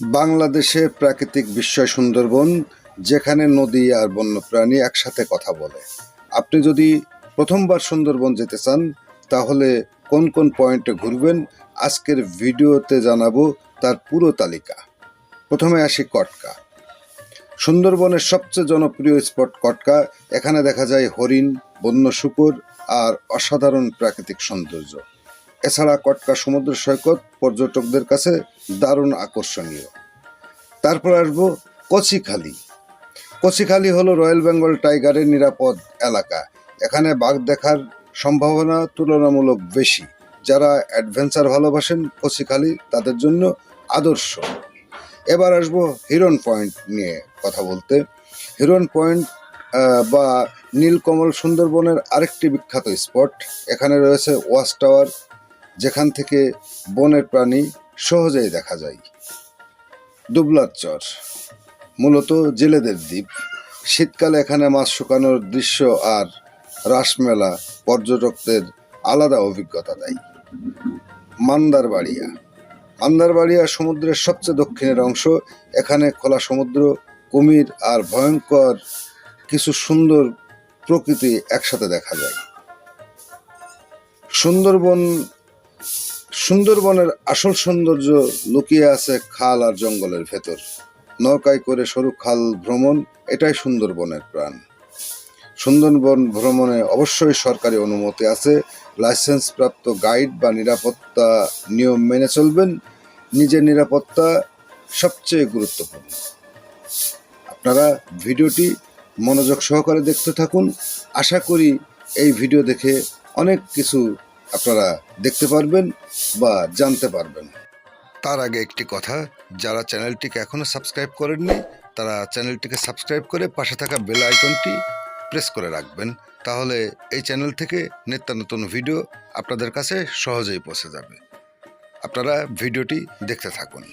বাংলাদেশের প্রাকৃতিক বিস্ময় সুন্দরবন, যেখানে নদী আর বন্যপ্রাণী একসাথে কথা বলে। আপনি যদি প্রথমবার সুন্দরবন যেতে চান, তাহলে কোন কোন পয়েন্টে ঘুরবেন আজকের ভিডিওতে জানাবো তার পুরো তালিকা। প্রথমে আসি কটকা। সুন্দরবনের সবচেয়ে জনপ্রিয় স্পট কটকা। এখানে দেখা যায় হরিণ, বন্য শূকর আর অসাধারণ প্রাকৃতিক সৌন্দর্য। এছাড়া কটকা সমুদ্র সৈকত পর্যটকদের কাছে দারুণ আকর্ষণীয়। তারপর আসবো কচিখালি। কচিখালি হলো রয়্যাল বেঙ্গল টাইগারের নিরাপদ এলাকা। এখানে বাঘ দেখার সম্ভাবনা তুলনামূলক বেশি। যারা অ্যাডভেঞ্চার ভালোবাসেন, কচিখালি তাদের জন্য আদর্শ। এবার আসবো হিরন পয়েন্ট নিয়ে কথা বলতে। হিরন পয়েন্ট বা নীলকমল সুন্দরবনের আরেকটি বিখ্যাত স্পট। এখানে রয়েছে ওয়াচ টাওয়ার, যেখান থেকে বনের প্রাণী সহজেই দেখা যায়। দুবলার চর মূলত জেলেদের দ্বীপ। শীতকালে এখানে মাছ শুকানোর দৃশ্য আর রাসমেলা পর্যটকদের আলাদা অভিজ্ঞতা দেয়। মান্দারবাড়িয়া। মান্দারবাড়িয়া সমুদ্রের সবচেয়ে দক্ষিণের অংশ। এখানে খোলা সমুদ্র, কুমির আর ভয়ঙ্কর কিছু সুন্দর প্রকৃতি একসাথে দেখা যায়। সুন্দরবনের আসল সৌন্দর্য লুকিয়ে আছে খাল আর জঙ্গলের ভেতর। নৌকায় করে সরু খাল ভ্রমণ, এটাই সুন্দরবনের প্রাণ। সুন্দরবন ভ্রমণে অবশ্যই সরকারি অনুমতি আছে। লাইসেন্স প্রাপ্ত গাইড বা নিরাপত্তা নিয়ম মেনে চলবেন। নিজের নিরাপত্তা সবচেয়ে গুরুত্বপূর্ণ। আপনারা ভিডিওটি মনোযোগ সহকারে দেখতে থাকুন। আশা করি এই ভিডিও দেখে অনেক কিছু আপনারা দেখতে পারবেন বা জানতে পারবেন। তার আগে একটি কথা, যারা চ্যানেলটিকে এখনো সাবস্ক্রাইব করেননি, তারা চ্যানেলটিকে সাবস্ক্রাইব করে পাশে থাকা বেল আইকনটি প্রেস করে রাখবেন। তাহলে এই চ্যানেল থেকে নিত্য নতুন ভিডিও আপনাদের কাছে সহজেই পৌঁছে যাবে। আপনারা ভিডিওটি দেখতে থাকুন।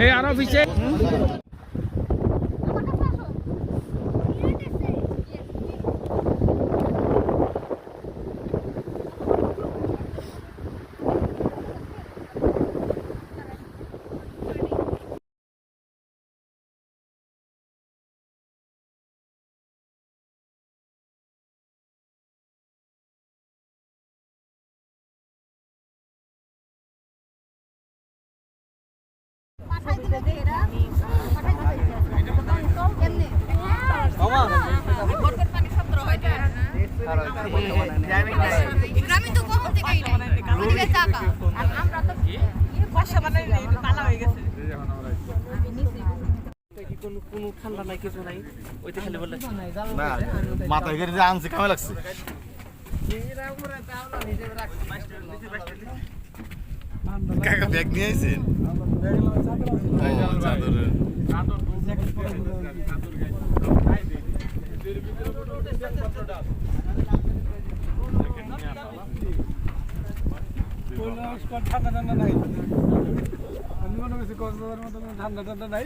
এই আরো পিছে গ্রামে তো কখন থেকেই নাই চাপা আমরা তো বর্ষা মানে পালা হয়ে গেছে কোনো ঠান্ডা নাই কিছু নাই ওইতে খালি বললে না মাথায় করে যে আনছি কামে লাগছে কাকা ব্যাগ নিয়ে আইছেন চাদরের ঠান্ডা ঠান্ডা নাই আমি মনে করছি কক্সবাজারের মতো ঠান্ডা ঠান্ডা নাই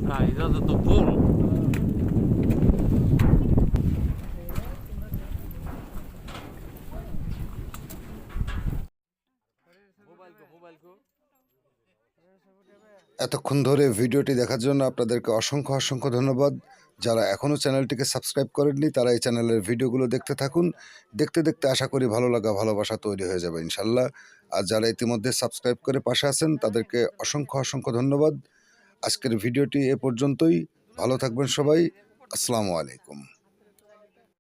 না এটা তো ফুল এতক্ষণ ধরে ভিডিওটি দেখার জন্য আপনাদেরকে অসংখ্য অসংখ্য ধন্যবাদ। যারা এখনও চ্যানেলটিকে সাবস্ক্রাইব করেননি তারা এই চ্যানেলের ভিডিওগুলো দেখতে থাকুন। দেখতে দেখতে আশা করি ভালো লাগা ভালোবাসা তৈরি হয়ে যাবে ইনশাল্লাহ। আর যারা ইতিমধ্যে সাবস্ক্রাইব করে পাশে আছেন তাদেরকে অসংখ্য অসংখ্য ধন্যবাদ। আজকের ভিডিওটি এ পর্যন্তই। ভালো থাকবেন সবাই। আসসালামু আলাইকুম।